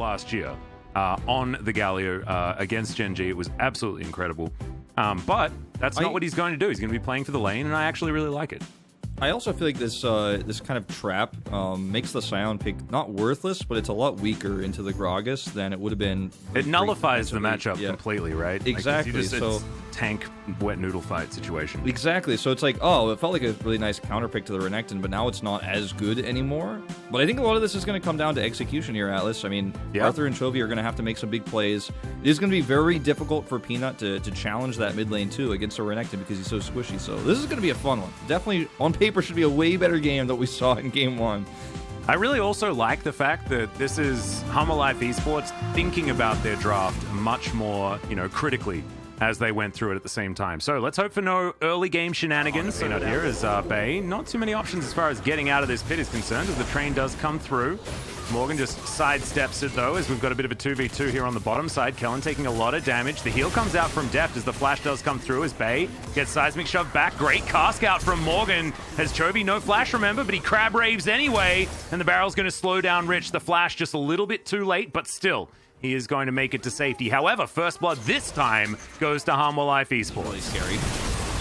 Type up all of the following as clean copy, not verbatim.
last year on the Galio against Gen G. It was absolutely incredible. But that's not what he's going to do. He's going to be playing for the lane, and I actually really like it. I also feel like this this kind of trap makes the Scion pick not worthless, but it's a lot weaker into the Gragas than it would have been. It nullifies the matchup completely, right? Exactly. Like, it's tank wet noodle fight situation. Exactly. So it's like, oh, it felt like a really nice counter pick to the Renekton, but now it's not as good anymore. But I think a lot of this is going to come down to execution here, Atlas. I mean, Arthur and Chovy are going to have to make some big plays. It is going to be very difficult for Peanut to challenge that mid lane too against a Renekton because he's so squishy. So this is going to be a fun one. Definitely on paper should be a way better game than we saw in Game 1. I really also like the fact that this is Humble Life Esports thinking about their draft much more, critically as they went through it at the same time. So let's hope for no early game shenanigans. Peanut here is Bay. Not too many options as far as getting out of this pit is concerned as the train does come through. Morgan just sidesteps it though as we've got a bit of a 2v2 here on the bottom side. Kellen taking a lot of damage. The heal comes out from Deft as the flash does come through as Bay gets seismic shoved back. Great cask out from Morgan. Has Chovy no flash, remember, but he crab raves anyway. And the barrel's going to slow down Rich. The flash just a little bit too late, but still, he is going to make it to safety. However, first blood this time goes to Humble Life Esports. Really scary.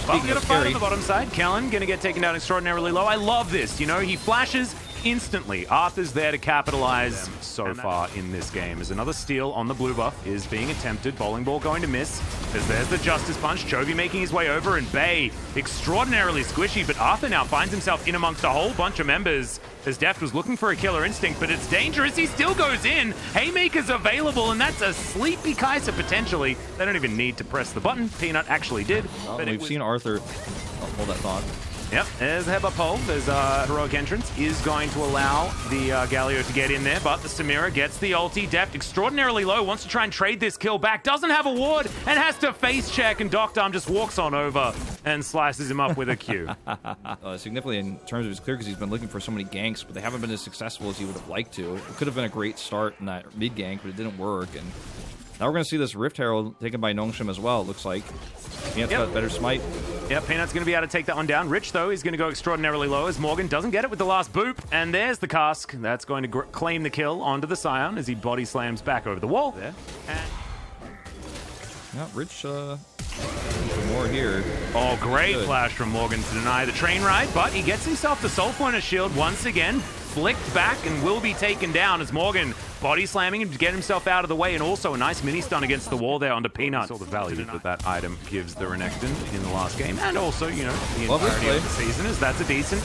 But we got a fight on the bottom side. Kellen going to get taken down extraordinarily low. I love this. He flashes instantly. Arthur's there to capitalize so far in this game. As another steal on the blue buff is being attempted. Bowling ball going to miss. As there's the Justice Punch. Chovy making his way over, and Bay extraordinarily squishy, but Arthur now finds himself in amongst a whole bunch of members as Deft was looking for a killer instinct, but it's dangerous. He still goes in. Haymaker's available, and that's a sleepy Kai'Sa potentially. They don't even need to press the button. Peanut actually did. But we've seen Arthur hold that thought. Yep, there's a headbutt pole. There's a heroic entrance. Is going to allow the Galio to get in there, but the Samira gets the ulti. Deft extraordinarily low, wants to try and trade this kill back. Doesn't have a ward and has to face check, and Doctarm just walks on over and slices him up with a Q. Significantly in terms of his clear, because he's been looking for so many ganks, but they haven't been as successful as he would have liked to. It could have been a great start in that mid gank, but it didn't work. And now we're going to see this Rift Herald taken by Nongshim as well, it looks like. Peanut's got better smite. Yep, Peanut's going to be able to take that one down. Rich, though, is going to go extraordinarily low as Morgan doesn't get it with the last boop. And there's the cask. That's going to claim the kill onto the Scion as he body slams back over the wall there. Yeah, Rich, for more here. Oh, great flash from Morgan to deny the train ride, but he gets himself the Soul Furnace shield once again. Flicked back and will be taken down as Morgan body slamming him to get himself out of the way, and also a nice mini stun against the wall there onto Peanut. All the value that item gives the Renekton in the last game, and also, the entirety of the season, as that's a decent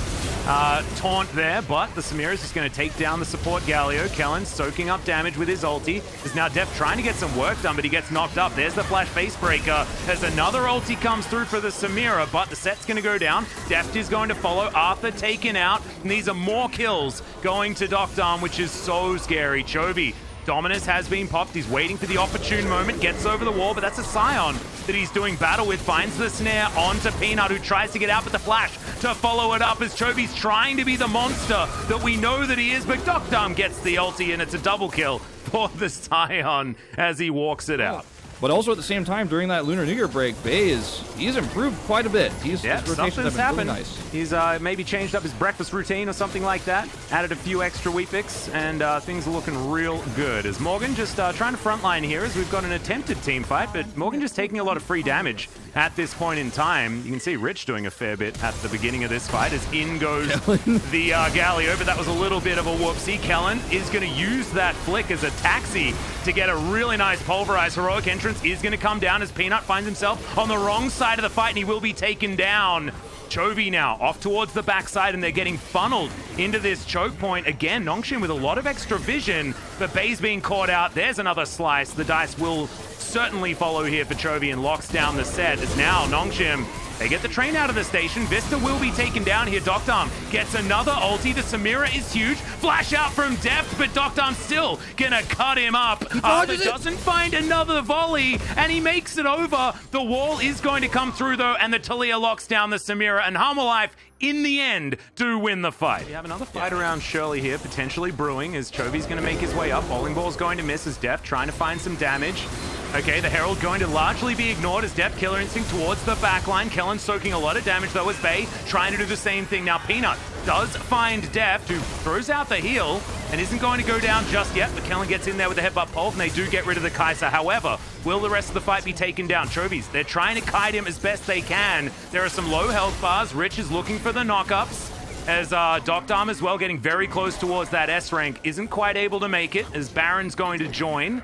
taunt there, but the Samira is just going to take down the support Galio. Kellen soaking up damage with his ulti. Is now Deft trying to get some work done, but he gets knocked up. There's the flash face breaker. As another ulti comes through for the Samira, but the set's going to go down. Deft is going to follow. Arthur taken out, and these are more kills going to Doctarm, which is so scary. Chovy, Dominus has been popped. He's waiting for the opportune moment. Gets over the wall, but that's a Scion that he's doing battle with. Finds the snare onto Peanut, who tries to get out with the flash to follow it up as Chovy's trying to be the monster that we know that he is, but Doctarm gets the ulti, and it's a double kill for the Scion as he walks it out. But also at the same time, during that Lunar New Year break, he's improved quite a bit. His rotations have been really nice. He's maybe changed up his breakfast routine or something like that, added a few extra wheat picks, and things are looking real good. As Morgan just trying to frontline here as we've got an attempted team fight, but Morgan just taking a lot of free damage at this point in time. You can see Rich doing a fair bit at the beginning of this fight as in goes the Galio, but that was a little bit of a whoopsie. Kellen is going to use that flick as a taxi to get a really nice pulverized heroic entrance. Is going to come down as Peanut finds himself on the wrong side of the fight, and he will be taken down. Chovy now off towards the backside, and they're getting funneled into this choke point. Again, Nongshim with a lot of extra vision, but Bay's being caught out. There's another slice. The dice will certainly follow here for Chovy and locks down the set. As now Nongshim, they get the train out of the station. Vista will be taken down here. Doctarm gets another ulti. The Samira is huge. Flash out from Deft, but Doctarm's still gonna cut him up. Arthur doesn't find another volley, and he makes it over. The wall is going to come through, though, and the Talia locks down the Samira, and Humble Life, in the end, do win the fight. We have another fight around SHLE here, potentially brewing, as Chovy's going to make his way up. Bowling ball's going to miss as Deft trying to find some damage. Okay, the Herald going to largely be ignored as Deft killer instinct towards the backline. Kellen soaking a lot of damage, though, as Bay trying to do the same thing. Now, Peanut does find Deft, who throws out the heal. and isn't going to go down just yet, but Kellen gets in there with a headbutt pulse, and they do get rid of the Kai'Sa. However, will the rest of the fight be taken down? Chovy's, they're trying to kite him as best they can. There are some low health bars. Rich is looking for the knockups, as Doctarm as well getting very close towards that S rank. Isn't quite able to make it, as Baron's going to join.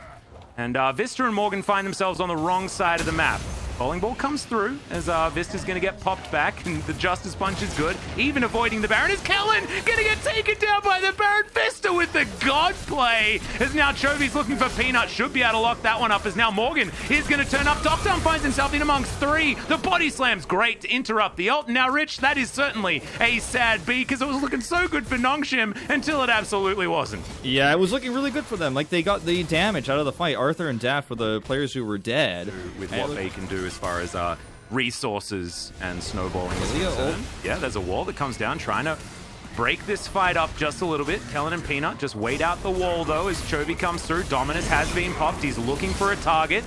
And Vista and Morgan find themselves on the wrong side of the map. Bowling ball comes through as Vista's going to get popped back, and the Justice Punch is good. Even avoiding the Baron is Kellen, going to get taken down by the Baron. Vista with the God play, as now Chovy's looking for Peanut. Should be able to lock that one up, as now Morgan is going to turn up. Doctarm finds himself in amongst three. The body slam's great to interrupt the ult. Now, Rich, that is certainly a sad B, because it was looking so good for Nongshim until it absolutely wasn't. Yeah, it was looking really good for them. Like, they got the damage out of the fight. Arthur and Daft were the players who were dead. With what they can do as far as resources and snowballing is concerned. Yeah, there's a wall that comes down, trying to break this fight up just a little bit. Kellen and Peanut just wait out the wall, though, as Chovy comes through. Dominus has been popped. He's looking for a target.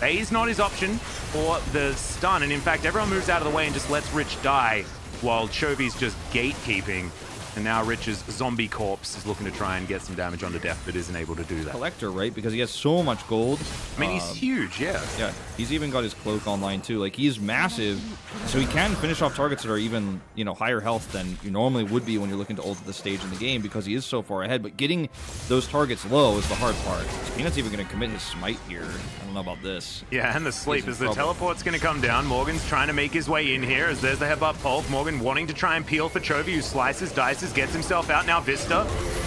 Bay's not his option for the stun, and in fact, everyone moves out of the way and just lets Rich die, while Chovy's just gatekeeping. And now Rich's zombie corpse is looking to try and get some damage onto Deft, but isn't able to do that. Collector, right? Because he has so much gold. I mean, he's huge, yeah. Yeah, he's even got his cloak online, too. Like, he's massive, so he can finish off targets that are even, you know, higher health than you normally would be when you're looking to ult at this stage in the game, because he is so far ahead. But getting those targets low is the hard part. Peanut's even going to commit his smite here. I don't know about this. Yeah, and the sleep, as the teleport's going to come down. Morgan's trying to make his way in here, as there's the headbutt pulse. Morgan wanting to try and peel for Chovy, who slices, dices, gets himself out. Now Vista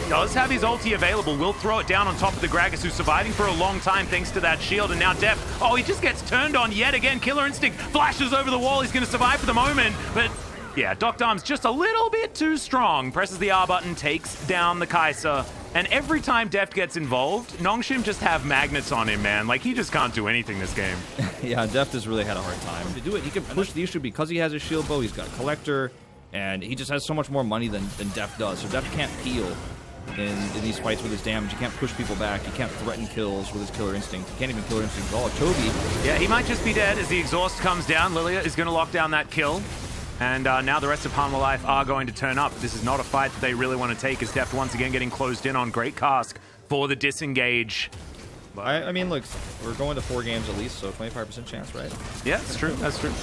does have his ulti available, will throw it down on top of the Gragas, who's surviving for a long time thanks to that shield. And now Deft, oh, he just gets turned on yet again. Killer Instinct flashes over the wall. He's going to survive for the moment, but yeah, Doctarm's just a little bit too strong. Presses the R button, takes down the Kai'Sa. And every time Deft gets involved, Nongshim just have magnets on him, man. Like, he just can't do anything this game. Yeah, Deft has really had a hard time to do it. He can push the issue because he has a shield bow. He's got Collector, and he just has so much more money than Deft does. So Deft can't peel in these fights with his damage. He can't push people back. He can't threaten kills with his Killer Instinct. He can't even Killer Instinct at all. Chovy. Yeah, he might just be dead as the exhaust comes down. Lilia is going to lock down that kill. And now the rest of Harmor Life are going to turn up. This is not a fight that they really want to take, as Deft once again getting closed in on. Great Cask for the disengage. I mean, look, we're going to 4 games at least, so 25% chance, right? Yeah, that's true. That's true.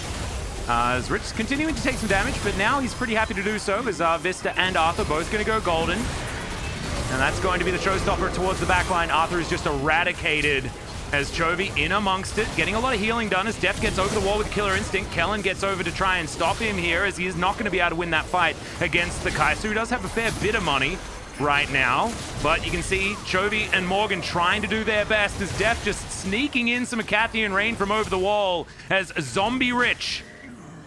As Rich is continuing to take some damage, but now he's pretty happy to do so, as Vista and Arthur both going to go golden. And that's going to be the showstopper towards the backline. Arthur is just eradicated, as Chovy in amongst it, getting a lot of healing done as Deft gets over the wall with Killer Instinct. Kellen gets over to try and stop him here, as he is not going to be able to win that fight against the Kai'Sa, who does have a fair bit of money right now. But you can see Chovy and Morgan trying to do their best, as Deft just sneaking in some Acathian rain from over the wall, as Zombie Rich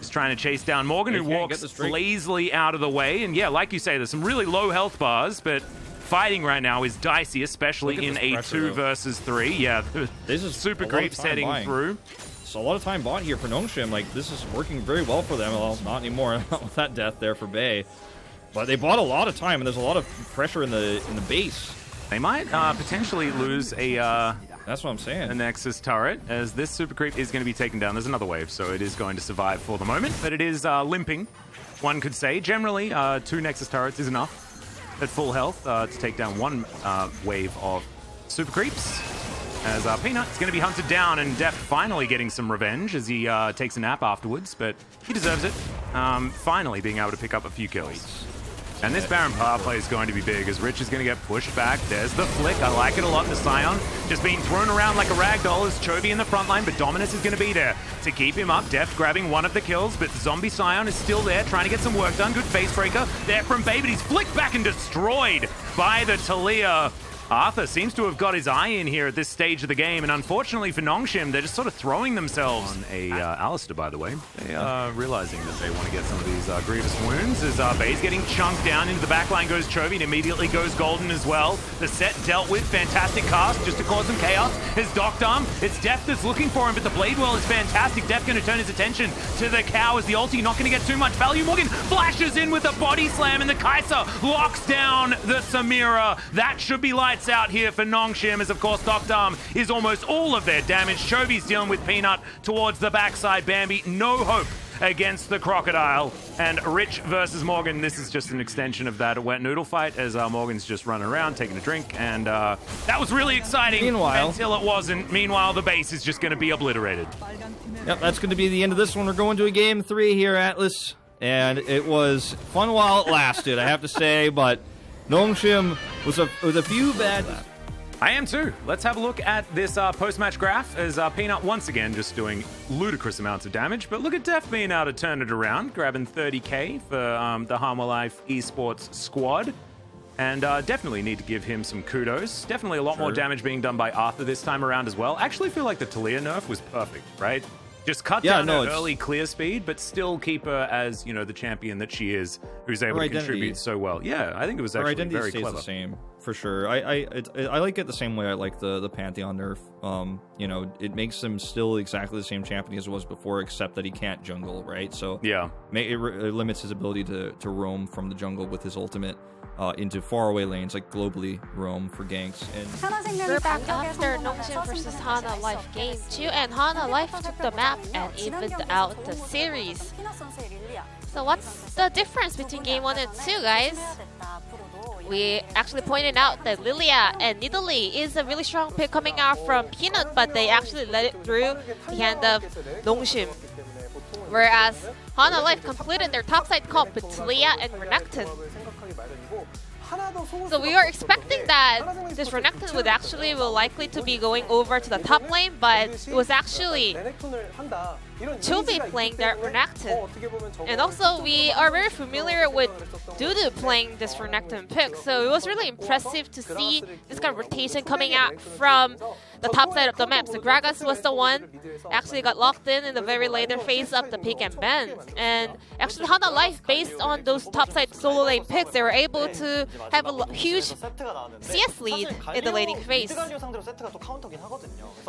is trying to chase down Morgan, who walks lazily out of the way. And yeah, like you say, there's some really low health bars, but fighting right now is dicey, especially in a 2 versus 3. Yeah, this is super creep setting through. So a lot of time bought here for Nongshim. Like, this is working very well for them. Well, not anymore with that death there for Bay. But they bought a lot of time, and there's a lot of pressure in the base. They might potentially lose a that's what I'm saying. A Nexus turret, as this super creep is going to be taken down. There's another wave, so it is going to survive for the moment, but it is limping, one could say. Generally, 2 Nexus turrets is enough at full health to take down 1 wave of super creeps. As Peanut is going to be hunted down, and Deft finally getting some revenge as he takes a nap afterwards, but he deserves it. Finally being able to pick up a few kills. And this Baron power play is going to be big, as Rich is going to get pushed back. There's the flick. I like it a lot. The Scion just being thrown around like a ragdoll as Chovy in the front line, but Dominus is going to be there to keep him up. Deft grabbing one of the kills, but Zombie Scion is still there, trying to get some work done. Good face breaker there from Bay, but he's flicked back and destroyed by the Talia. Arthur seems to have got his eye in here at this stage of the game, and unfortunately for Nongshim, they're just sort of throwing themselves on a Alistair, by the way. They are realizing that they want to get some of these grievous wounds, as Bay's getting chunked down. Into the backline goes Chovy, and immediately goes golden as well. The set dealt with. Fantastic cast just to cause some chaos. His Doctarm, it's Deft that's looking for him, but the Blade Well is fantastic. Deft going to turn his attention to the cow as the ulti not going to get too much value. Morgan flashes in with a body slam, and the Kai'Sa locks down the Samira. That should be light lights out here for Nongshim, as of course Doctor Arm is almost all of their damage. Chovy's dealing with Peanut towards the backside. Bambi, no hope against the Crocodile. And Rich versus Morgan, this is just an extension of that wet noodle fight, as Morgan's just running around taking a drink, and that was really exciting until it wasn't. Meanwhile, the base is just going to be obliterated. Yep, that's going to be the end of this one. We're going to a game 3 here, Atlas, and it was fun while it lasted, I have to say, but Nongshim was a few bad... I am too. Let's have a look at this post-match graph, as Peanut once again just doing ludicrous amounts of damage. But look at Def being able to turn it around, grabbing 30k for the Harma Life esports squad. And definitely need to give him some kudos. Definitely a lot more damage being done by Arthur this time around as well. Actually feel like the Talia nerf was perfect, right? Just cut down her early clear speed, but still keep her as, you know, the champion that she is, who's able to contribute so well. Yeah, I think it was actually very clever. Her identity stays the same, for sure. I like it the same way I like the Pantheon nerf. You know, it makes him still exactly the same champion as it was before, except that he can't jungle, right? So yeah, it limits his ability to roam from the jungle with his ultimate. Into faraway lanes, like globally roam for ganks. And we're back after Nongshim versus Hana Life Game 2, and Hana Life took the map and evened out the series. So what's the difference between Game 1 and 2, guys? We actually pointed out that Lilia and Nidalee is a really strong pick coming out from Peanut, but they actually let it through the hand of Nongshim. Whereas Hana Life completed their topside comp with Talia and Renekton. So we are expecting that this Renekton would actually likely to be going over to the top lane, but it was actually Chovy playing that Renekton. And also we are very familiar with Dudu playing this Renekton pick, so it was really impressive to see this kind of rotation coming out from the top side of the map. So Gragas was the one actually got locked in the very later phase of the pick and ban. And actually Hana Life, based on those top side solo lane picks, they were able to have a huge CS lead in the laning phase.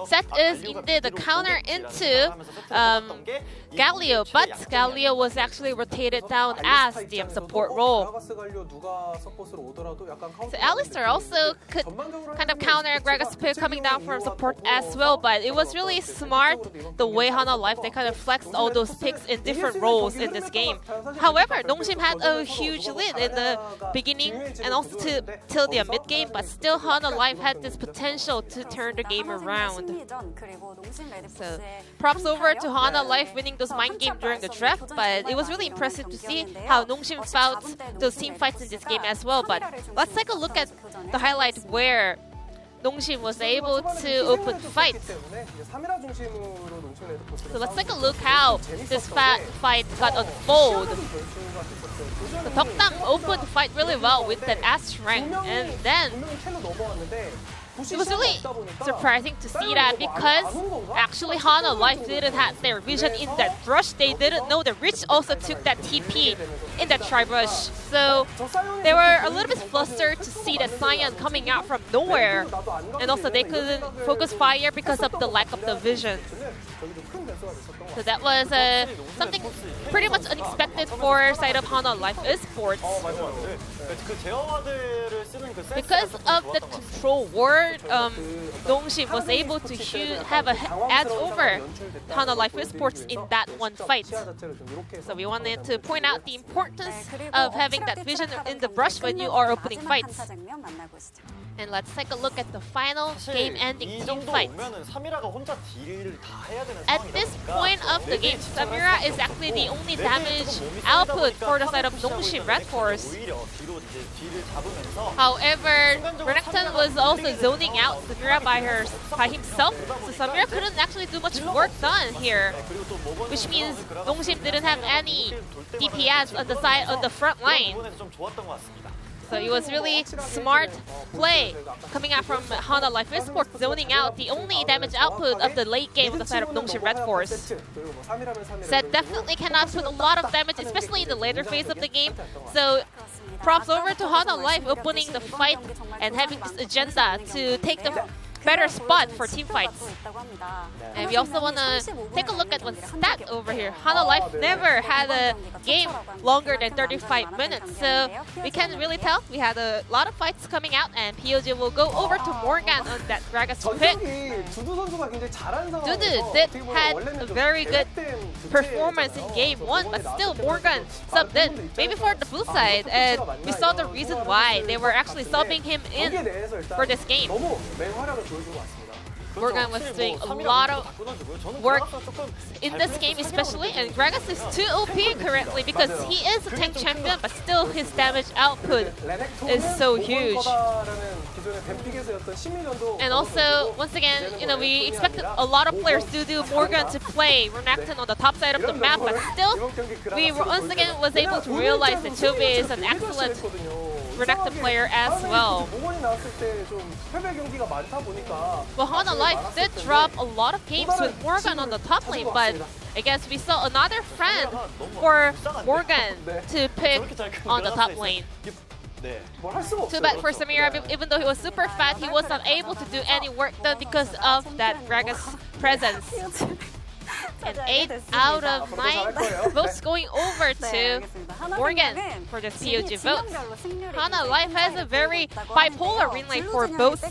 Set is indeed the counter into Galio, but Galio was actually rotated down as the support role. So Alistar also could kind of counter Gragas' pick coming down from support as well, but it was really smart the way Hana Life, they kind of flexed all those picks in different roles in this game. However, Nongshim had a huge lead in the beginning and also till the mid game, but still Hana Life had this potential to turn the game around. So props over to Hana Life winning those mind games during the draft, but it was really impressive to see how Nongshim fought those team fights in this game as well. But let's take a look at the highlight where Nongshim was able to open fight. So let's take a look how this fight got unfold. So Tokdang opened the fight really well with that S rank, and then it was really surprising to see that, because actually Hana Life didn't have their vision in that rush. They didn't know that Rich also took that TP in that tri-rush. So they were a little bit flustered to see that Cyan coming out from nowhere. And also they couldn't focus fire because of the lack of the vision. So that was something pretty much unexpected for side of Hana Life Esports. Because of the control ward, Nongshim was able to have an edge over Hana Life Esports in that one fight. So we wanted to point out the importance of having that vision in the brush when you are opening fights. And let's take a look at the final game-ending team fight. At this point of the game, Samira is actually the only damage output for the side of Nongshim Red Force. However, Renekton was also zoning out Samira by himself, so Samira couldn't actually do much work done here, which means Nongshim didn't have any DPS on the side on the front line. So it was really smart play coming out from Hana Life Esports, zoning out the only damage output of the late game on the side of Nongshim Red Force. Zed definitely cannot put a lot of damage, especially in the later phase of the game. So props over to Hana Life opening the fight and having this agenda to take the better spot for team fights. And we also want to take a look at one stat over here. Hana Life never had a game longer than 35 minutes, so we can really tell we had a lot of fights coming out, and POG will go over to Morgan on that Gragas pick. Dudu did had a very good performance in game 1, but still Morgan subbed in, maybe for the blue side, and we saw the reason why they were actually subbing him in for this game. Morgan was doing a lot of work in this game especially, and Gragas is too OP currently because he is a tank champion, but still his damage output is so huge. And also, once again, you know, we expected a lot of players to do Morgan to play Renekton on the top side of the map, but still, we once again was able to realize that Chobi is an excellent Renekton player as well. Well, Hana Life did drop a lot of games with Morgan on the top lane, but I guess we saw another friend for Morgan to pick on the top lane. Too bad for Samira, even though he was super fat, he was not able to do any work done because of that Gragas presence. And 8 out of 9 votes going over to Morgan for this POG vote. Hana Life has a very bipolar win rate for both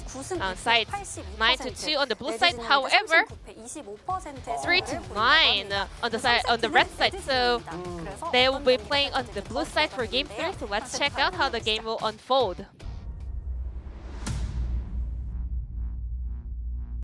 sides. 9-2 on the blue side, however, 3-9 on the red side. So they will be playing on the blue side for game 3. So let's check out how the game will unfold.